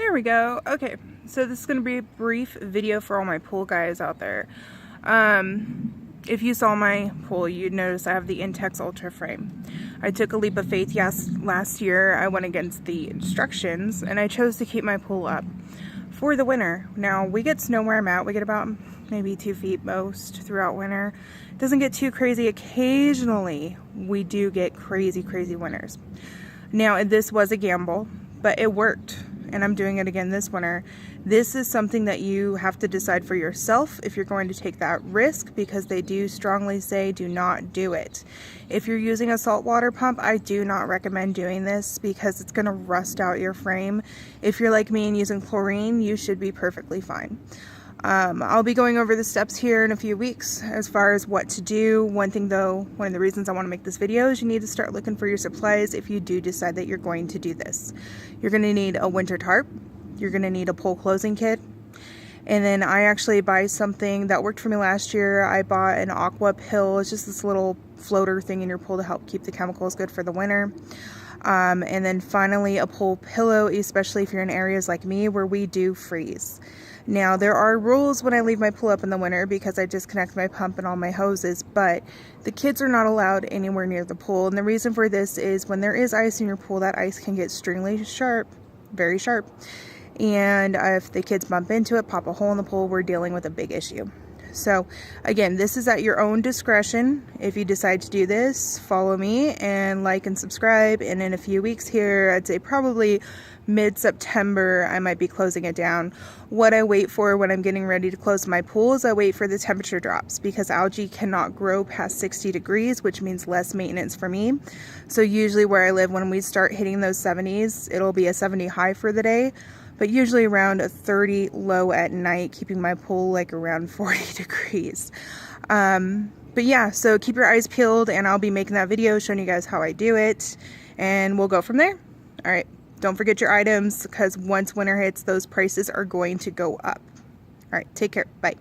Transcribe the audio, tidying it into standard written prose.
There we go. Okay, so this is going to be a brief video for all my pool guys out there. If you saw my pool, you'd notice I have the Intex Ultra frame. I took a leap of faith. Yes, last year I went against the instructions and I chose to keep my pool up for the winter. Now, we get snow where I'm at. We get about maybe 2 feet most throughout winter. It doesn't get too crazy. Occasionally, we do get crazy winters. Now, this was a gamble, but it worked. And I'm doing it again this winter. This is something that you have to decide for yourself if you're going to take that risk, because they do strongly say do not do it. If you're using a saltwater pump, I do not recommend doing this because it's going to rust out your frame. If you're like me and using chlorine, you should be perfectly fine. I'll be going over the steps here in a few weeks as far as what to do. One thing though, one of the reasons I want to make this video is you need to start looking for your supplies if you do decide that you're going to do this. You're going to need a winter tarp. You're going to need a pool closing kit. And then I actually buy something that worked for me last year. I bought an aqua pill. It's just this little floater thing in your pool to help keep the chemicals good for the winter. And then finally a pool pillow, especially if you're in areas like me where we do freeze. Now, there are rules when I leave my pool up in the winter because I disconnect my pump and all my hoses, but the kids are not allowed anywhere near the pool. And the reason for this is when there is ice in your pool, that ice can get extremely sharp, very sharp. And if the kids bump into it, pop a hole in the pool, we're dealing with a big issue. So again, this is at your own discretion. If you decide to do this, follow me and like and subscribe. And in a few weeks here, I'd say probably mid-September, I might be closing it down. What I wait for when I'm getting ready to close my pool is I wait for the temperature drops, because algae cannot grow past 60 degrees, which means less maintenance for me. So usually where I live, when we start hitting those 70s, it'll be a 70 high for the day, but usually around a 30 low at night, keeping my pool like around 40 degrees. But yeah, so keep your eyes peeled and I'll be making that video showing you guys how I do it, and we'll go from there. All right. Don't forget your items, because once winter hits, those prices are going to go up. All right, take care. Bye.